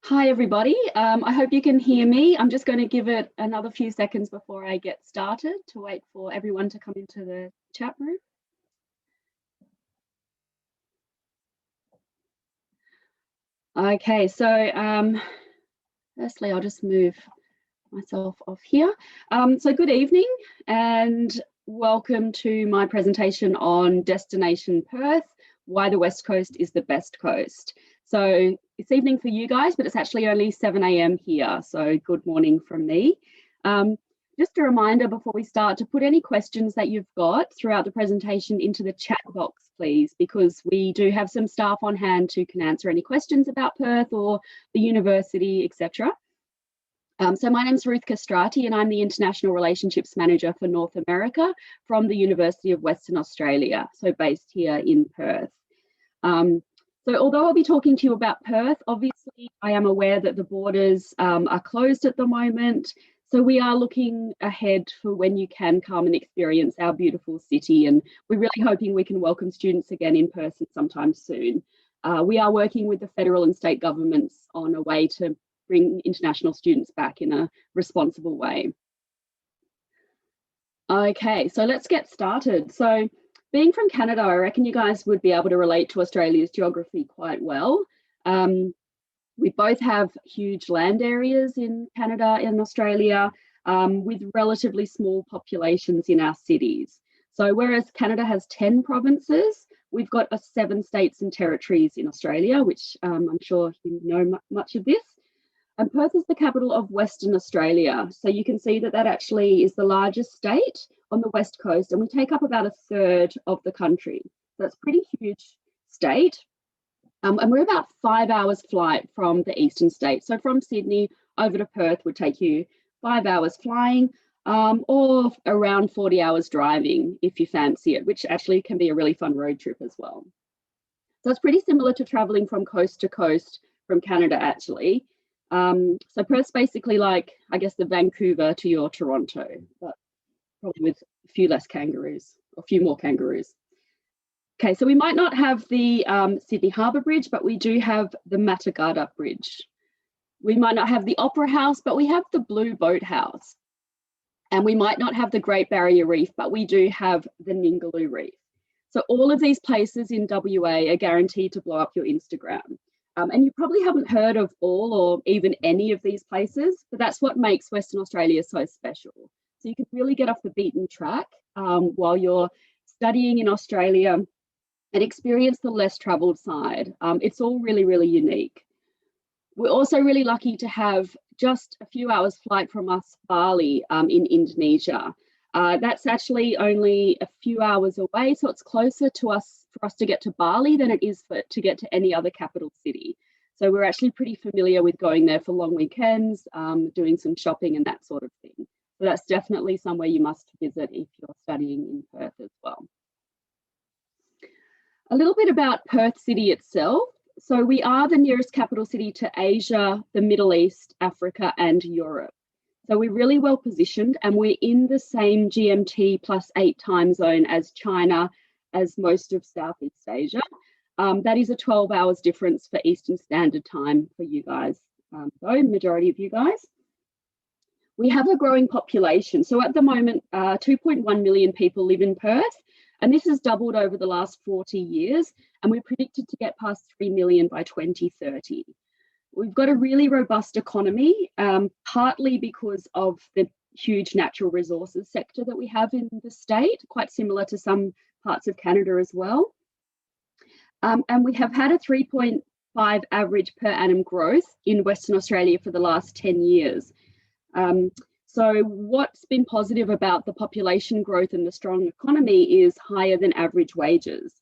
Hi everybody, I hope you can hear me. I'm just going to give it another few seconds before I get started to wait for everyone to come into the chat room. Okay, so firstly I'll just move myself off here. So good evening and welcome to my presentation on Destination Perth, why the West Coast is the best coast. So it's evening for you guys, but it's actually only 7 a.m. here. So good morning from me. Just a reminder before we start to put any questions that you've got throughout the presentation into the chat box, please, because we do have some staff on hand who can answer any questions about Perth or the university, etc. So my name's Ruth Castrati and I'm the International Relationships Manager for North America from the University of Western Australia, so based here in Perth. So although I'll be talking to you about Perth, obviously I am aware that the borders are closed at the moment. So we are looking ahead for when you can come and experience our beautiful city. And we're really hoping we can welcome students again in person sometime soon. We are working with the federal and state governments on a way to bring international students back in a responsible way. Okay, so let's get started. So being from Canada, I reckon you guys would be able to relate to Australia's geography quite well. We both have huge land areas in Canada and Australia with relatively small populations in our cities. So whereas Canada has 10 provinces, we've got 7 states and territories in Australia, which I'm sure you know much of this. And Perth is the capital of Western Australia. So you can see that that actually is the largest state on the West Coast, and we take up about 1/3 of the country. So it's a pretty huge state. And we're about 5 hours flight from the eastern states. So from Sydney over to Perth would take you 5 hours flying or around 40 hours driving if you fancy it, which actually can be a really fun road trip as well. So it's pretty similar to traveling from coast to coast from Canada actually. So Perth's basically like, I guess, the Vancouver to your Toronto, but probably with a few less kangaroos, or a few more kangaroos. Okay, so we might not have the Sydney Harbour Bridge, but we do have the Mattagata Bridge. We might not have the Opera House, but we have the Blue Boat House. And we might not have the Great Barrier Reef, but we do have the Ningaloo Reef. So all of these places in WA are guaranteed to blow up your Instagram. And you probably haven't heard of all or even any of these places, but that's what makes Western Australia so special. So you can really get off the beaten track while you're studying in Australia and experience the less travelled side. It's all really, really unique. We're also really lucky to have just a few hours flight from us, Bali in Indonesia. That's actually only a few hours away, so it's closer to us for us to get to Bali than it is to get to any other capital city. So we're actually pretty familiar with going there for long weekends, doing some shopping and that sort of thing. So that's definitely somewhere you must visit if you're studying in Perth as well. A little bit about Perth City itself. So we are the nearest capital city to Asia, the Middle East, Africa and Europe. So we're really well positioned and we're in the same GMT +8 time zone as China, as most of Southeast Asia. That is a 12 hours difference for Eastern Standard Time for you guys, though, majority of you guys. We have a growing population. So at the moment, 2.1 million people live in Perth, and this has doubled over the last 40 years, and we're predicted to get past 3 million by 2030. We've got a really robust economy, partly because of the huge natural resources sector that we have in the state, quite similar to some parts of Canada as well. And we have had a 3.5 average per annum growth in Western Australia for the last 10 years. So what's been positive about the population growth and the strong economy is higher than average wages.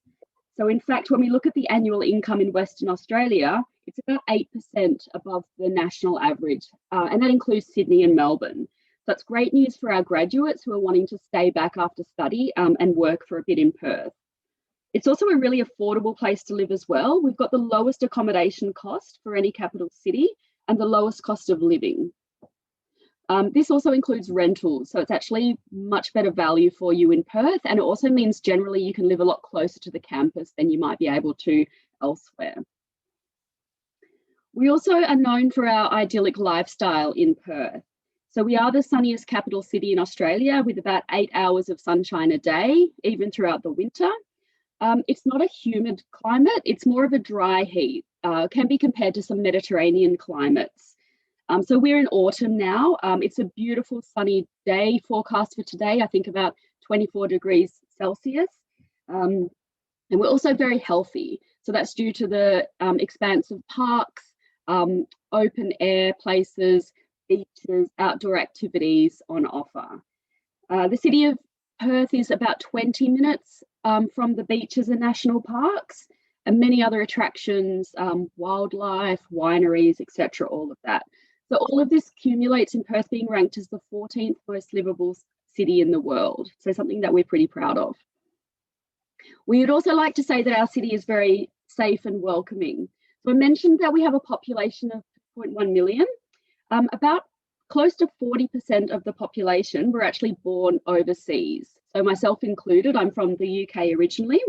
So in fact, when we look at the annual income in Western Australia, it's about 8% above the national average, and that includes Sydney and Melbourne. So it's great news for our graduates who are wanting to stay back after study and work for a bit in Perth. It's also a really affordable place to live as well. We've got the lowest accommodation cost for any capital city and the lowest cost of living. This also includes rentals, so it's actually much better value for you in Perth, and it also means generally you can live a lot closer to the campus than you might be able to elsewhere. We also are known for our idyllic lifestyle in Perth. So we are the sunniest capital city in Australia with about 8 hours of sunshine a day, even throughout the winter. It's not a humid climate, it's more of a dry heat, can be compared to some Mediterranean climates. So we're in autumn now. It's a beautiful sunny day forecast for today, I think about 24 degrees Celsius. And we're also very healthy. So that's due to the expanse of parks, open air places, beaches, outdoor activities on offer. The city of Perth is about 20 minutes from the beaches and national parks, and many other attractions, wildlife, wineries, etc., all of that. So all of this accumulates in Perth being ranked as the 14th most livable city in the world. So something that we're pretty proud of. We would also like to say that our city is very safe and welcoming. So I mentioned that we have a population of 2.1 million. About close to 40% of the population were actually born overseas. So myself included, I'm from the UK originally.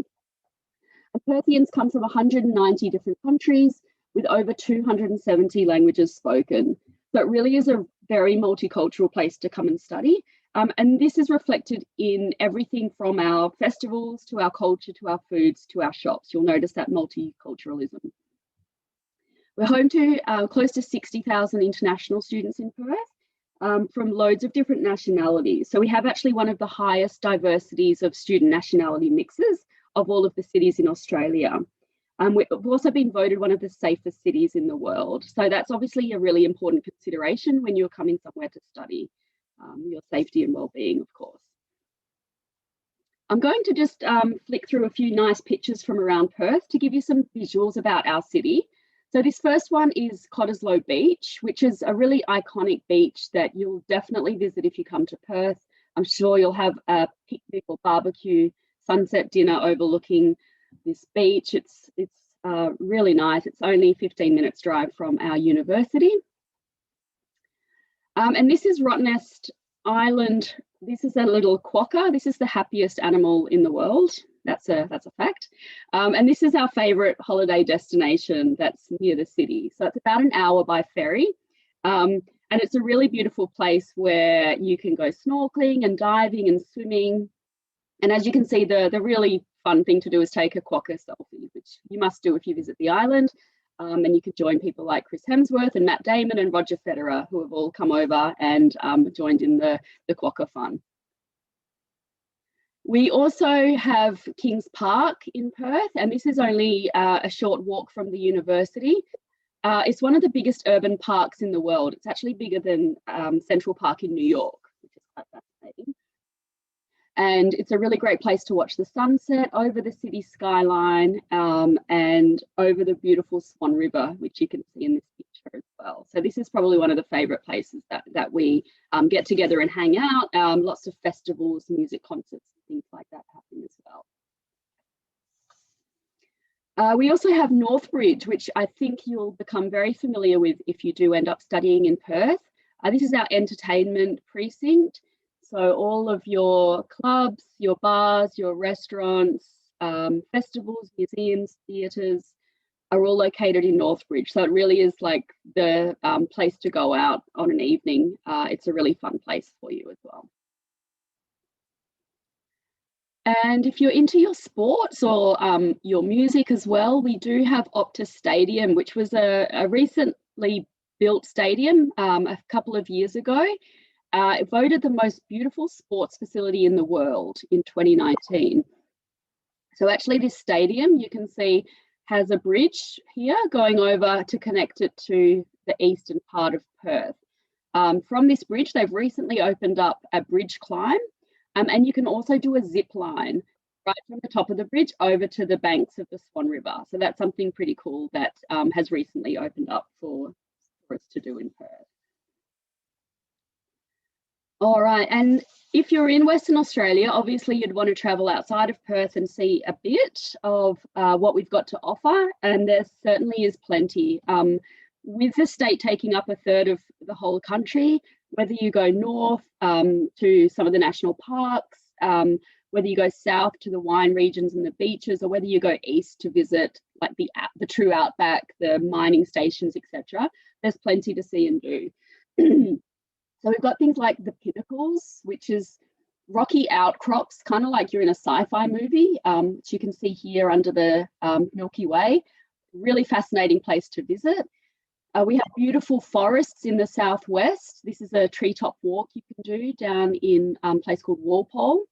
And Perthians come from 190 different countries with over 270 languages spoken. So it really is a very multicultural place to come and study. And this is reflected in everything from our festivals to our culture, to our foods, to our shops. You'll notice that multiculturalism. We're home to close to 60,000 international students in Perth from loads of different nationalities. So we have actually one of the highest diversities of student nationality mixes of all of the cities in Australia. We've also been voted one of the safest cities in the world. So that's obviously a really important consideration when you're coming somewhere to study, your safety and well-being, of course. I'm going to just flick through a few nice pictures from around Perth to give you some visuals about our city. So this first one is Cottesloe Beach, which is a really iconic beach that you'll definitely visit if you come to Perth. I'm sure you'll have a picnic or barbecue sunset dinner overlooking this beach. It's really nice. It's only 15 minutes drive from our university. And this is Rottnest Island. This is a little quokka. This is the happiest animal in the world. That's a fact. And this is our favourite holiday destination that's near the city. So it's about an hour by ferry. And it's a really beautiful place where you can go snorkeling and diving and swimming. And as you can see, the really fun thing to do is take a quokka selfie, which you must do if you visit the island. And you could join people like Chris Hemsworth and Matt Damon and Roger Federer, who have all come over and joined in the quokka fun. We also have Kings Park in Perth, and this is only a short walk from the university. It's one of the biggest urban parks in the world. It's actually bigger than Central Park in New York, which is quite fascinating. And it's a really great place to watch the sunset over the city skyline and over the beautiful Swan River, which you can see in this picture as well. So this is probably one of the favourite places that we get together and hang out. Lots of festivals, music concerts, things like that happen as well. We also have Northbridge, which I think you'll become very familiar with if you do end up studying in Perth. This is our entertainment precinct. So all of your clubs, your bars, your restaurants, festivals, museums, theatres are all located in Northbridge. So it really is like the place to go out on an evening. It's a really fun place for you as well. And if you're into your sports or your music as well, we do have Optus Stadium, which was a recently built stadium a couple of years ago. It voted the most beautiful sports facility in the world in 2019. So actually this stadium, you can see, has a bridge here going over to connect it to the eastern part of Perth. From this bridge, they've recently opened up a bridge climb, and you can also do a zip line right from the top of the bridge over to the banks of the Swan River. So that's something pretty cool that has recently opened up for us to do in Perth. All right, and if you're in Western Australia, obviously you'd want to travel outside of Perth and see a bit of what we've got to offer, and there certainly is plenty. With the state taking up a third of the whole country, whether you go north to some of the national parks, whether you go south to the wine regions and the beaches, or whether you go east to visit like the true outback, the mining stations, etc. There's plenty to see and do. So we've got things like the Pinnacles, which is rocky outcrops, kind of like you're in a sci-fi movie, which you can see here under the Milky Way. Really fascinating place to visit. We have beautiful forests in the southwest. This is a treetop walk you can do down in a place called Walpole.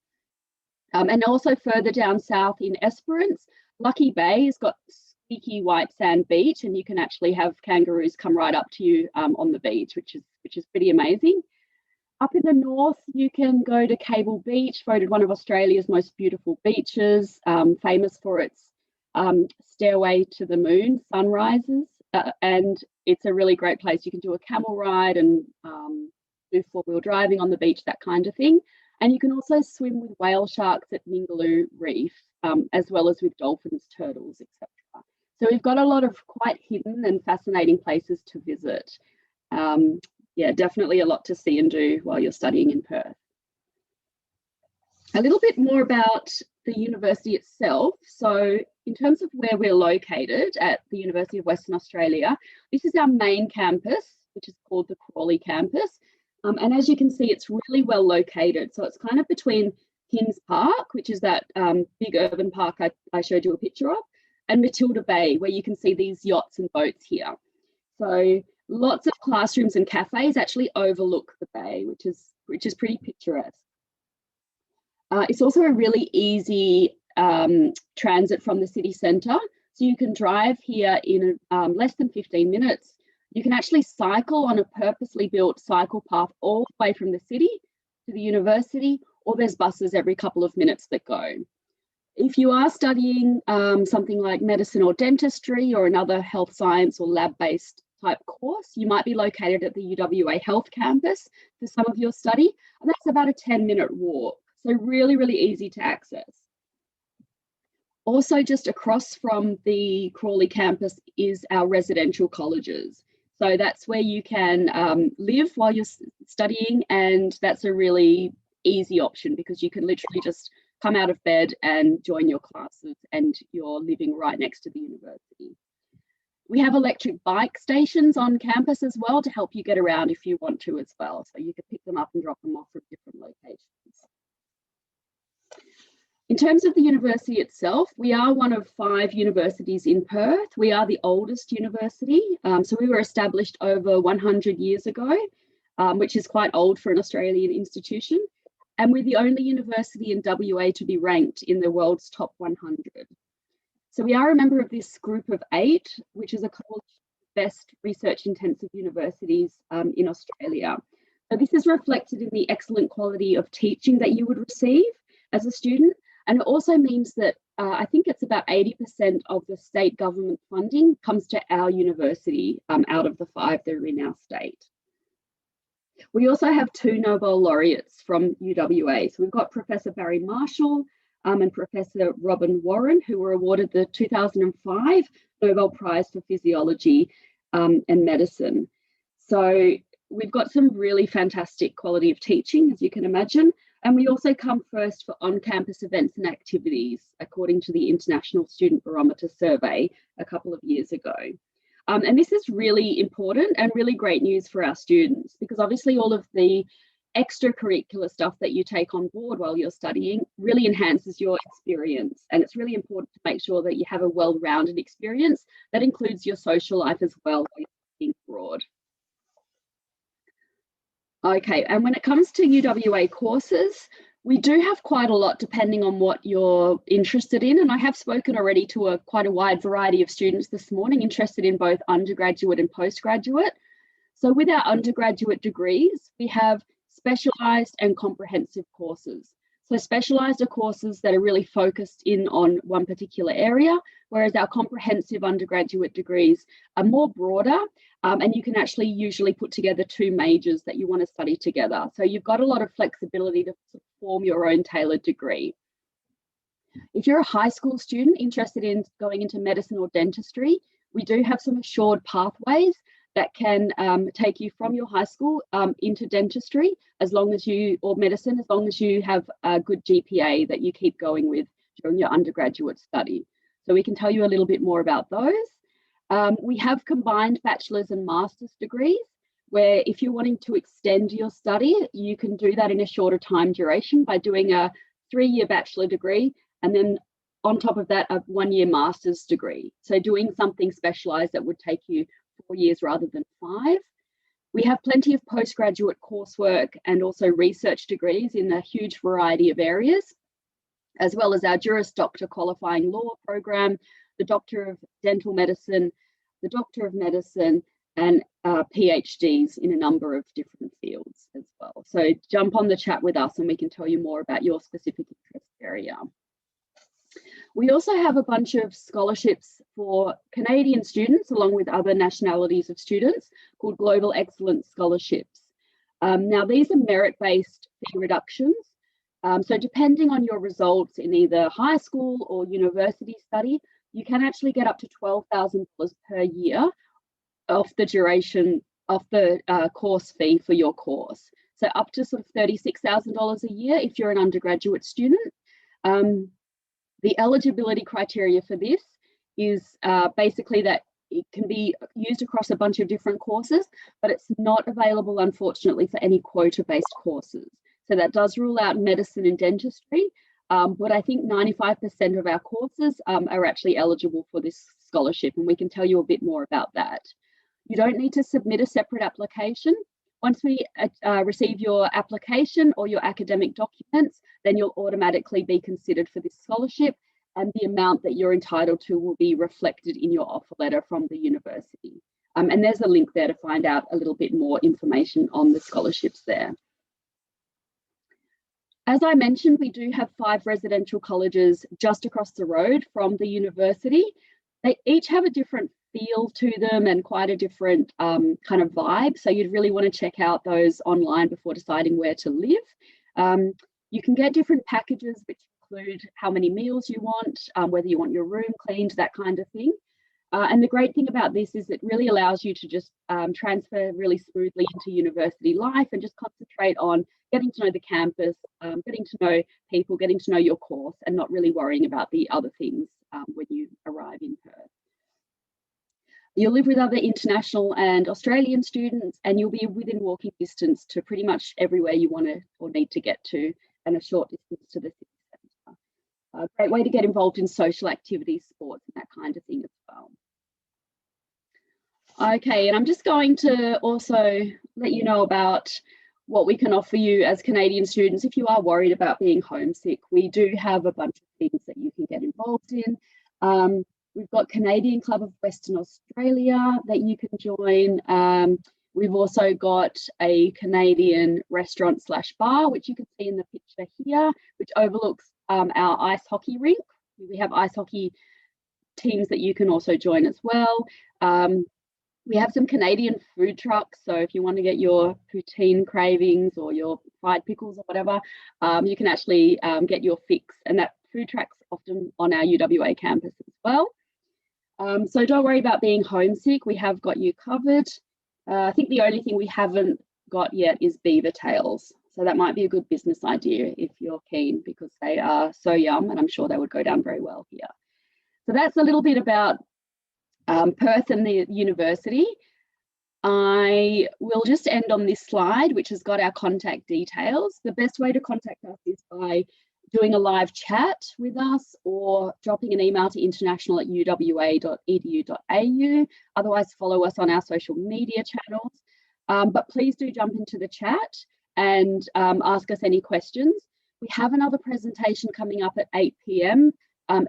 And also further down south in Esperance, Lucky Bay has got squeaky white sand beach, and you can actually have kangaroos come right up to you on the beach, which is pretty amazing. Up in the north, you can go to Cable Beach, voted one of Australia's most beautiful beaches, famous for its stairway to the moon sunrises, and it's a really great place. You can do a camel ride and do four-wheel driving on the beach, that kind of thing. And you can also swim with whale sharks at Ningaloo Reef, as well as with dolphins, turtles, etc. So we've got a lot of quite hidden and fascinating places to visit. Yeah, definitely a lot to see and do while you're studying in Perth. A little bit more about the university itself. So in terms of where we're located at the University of Western Australia, this is our main campus, which is called the Crawley campus. And as you can see, it's really well located. So it's kind of between Kings Park, which is that big urban park I showed you a picture of, and Matilda Bay, where you can see these yachts and boats here. So lots of classrooms and cafes actually overlook the bay, which is pretty picturesque. It's also a really easy transit from the city centre. So you can drive here in less than 15 minutes. You can actually cycle on a purposely built cycle path all the way from the city to the university, or there's buses every couple of minutes that go. If you are studying something like medicine or dentistry or another health science or lab-based type course, you might be located at the UWA Health Campus for some of your study, and that's about a 10-minute walk. So really, really easy to access. Also, just across from the Crawley campus is our residential colleges. So that's where you can live while you're studying, and that's a really easy option because you can literally just come out of bed and join your classes, and you're living right next to the university. We have electric bike stations on campus as well to help you get around if you want to as well. So you can pick them up and drop them off from different locations. In terms of the university itself, we are one of 5 universities in Perth. We are the oldest university. So we were established over 100 years ago, which is quite old for an Australian institution. And we're the only university in WA to be ranked in the world's top 100. So we are a member of this group of 8, which is a coalition of best research-intensive universities in Australia. So this is reflected in the excellent quality of teaching that you would receive as a student. And it also means that I think it's about 80% of the state government funding comes to our university out of the 5 that are in our state. We also have 2 Nobel laureates from UWA. So we've got Professor Barry Marshall and Professor Robin Warren, who were awarded the 2005 Nobel Prize for Physiology and Medicine. So we've got some really fantastic quality of teaching, as you can imagine. And we also come first for on-campus events and activities, according to the International Student Barometer survey a couple of years ago. And this is really important and really great news for our students, because obviously all of the extracurricular stuff that you take on board while you're studying really enhances your experience. And it's really important to make sure that you have a well-rounded experience that includes your social life as well while you're studying abroad. Okay, and when it comes to UWA courses, we do have quite a lot depending on what you're interested in. And I have spoken already to quite a wide variety of students this morning interested in both undergraduate and postgraduate. So with our undergraduate degrees, we have specialised and comprehensive courses. So specialised are courses that are really focused in on one particular area, whereas our comprehensive undergraduate degrees are more broader, and you can actually usually put together 2 majors that you want to study together. So you've got a lot of flexibility to form your own tailored degree. If you're a high school student interested in going into medicine or dentistry, we do have some assured pathways that can take you from your high school into dentistry or medicine, as long as you have a good GPA that you keep going with during your undergraduate study. So we can tell you a little bit more about those. We have combined bachelor's and master's degrees, where if you're wanting to extend your study, you can do that in a shorter time duration by doing a 3-year bachelor degree, and then on top of that, a 1-year master's degree. So doing something specialized that would take you 4 years rather than 5. We have plenty of postgraduate coursework and also research degrees in a huge variety of areas, as well as our Juris Doctor qualifying law program, the Doctor of Dental Medicine, the Doctor of Medicine, and PhDs in a number of different fields as well. So jump on the chat with us and we can tell you more about your specific interest area. We also have a bunch of scholarships for Canadian students along with other nationalities of students called Global Excellence Scholarships. Now these are merit-based fee reductions. So depending on your results in either high school or university study, you can actually get up to $12,000 per year off the duration of the course fee for your course. So up to sort of $36,000 a year if you're an undergraduate student. The eligibility criteria for this is basically that it can be used across a bunch of different courses, but it's not available, unfortunately, for any quota-based courses. So that does rule out medicine and dentistry, but I think 95% of our courses are actually eligible for this scholarship, and we can tell you a bit more about that. You don't need to submit a separate application. Once we receive your application or your academic documents, then you'll automatically be considered for this scholarship, and the amount that you're entitled to will be reflected in your offer letter from the university. And there's a link there to find out a little bit more information on the scholarships there. As I mentioned, we do have 5 residential colleges just across the road from the university. They each have a different feel to them and quite a different kind of vibe. So you'd really want to check out those online before deciding where to live. You can get different packages which include how many meals you want, whether you want your room cleaned, that kind of thing. And the great thing about this is it really allows you to just transfer really smoothly into university life and just concentrate on getting to know the campus, getting to know people, getting to know your course, and not really worrying about the other things when you arrive in Perth. You'll live with other international and Australian students, and you'll be within walking distance to pretty much everywhere you want to or need to get to, and a short distance to the city centre. A great way to get involved in social activities, sports, and that kind of thing as well. Okay, and I'm just going to also let you know about what we can offer you as Canadian students if you are worried about being homesick. We do have a bunch of things that you can get involved in. We've got Canadian Club of Western Australia that you can join. We've also got a Canadian restaurant / bar, which you can see in the picture here, which overlooks our ice hockey rink. We have ice hockey teams that you can also join as well. We have some Canadian food trucks, so if you want to get your poutine cravings or your fried pickles or whatever, you can actually get your fix, and that food truck's often on our UWA campus as well. So don't worry about being homesick, we have got you covered. I think the only thing we haven't got yet is beaver tails, so that might be a good business idea if you're keen, because they are so yum and I'm sure they would go down very well here. So that's a little bit about Perth and the university. I will just end on this slide, which has got our contact details. The best way to contact us is by doing a live chat with us or dropping an email to international@uwa.edu.au. Otherwise, follow us on our social media channels. But please do jump into the chat and ask us any questions. We have another presentation coming up at 8 p.m.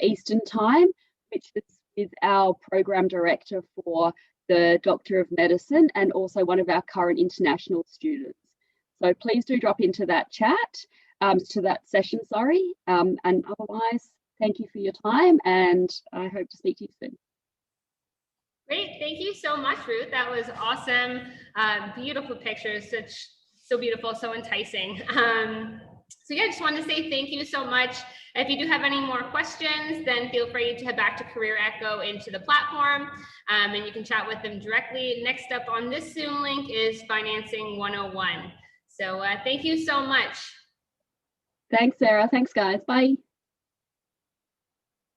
Eastern time, which is with our program director for the Doctor of Medicine and also one of our current international students. So please do drop into that chat, to that session, sorry. And otherwise, thank you for your time and I hope to speak to you soon. Great, thank you so much, Ruth. That was awesome. Beautiful pictures, so beautiful, so enticing. So yeah, I just wanted to say thank you so much. If you do have any more questions, then feel free to head back to Career Echo into the platform, and you can chat with them directly. Next up on this Zoom link is Financing 101. So thank you so much. Thanks, Sarah. Thanks, guys. Bye.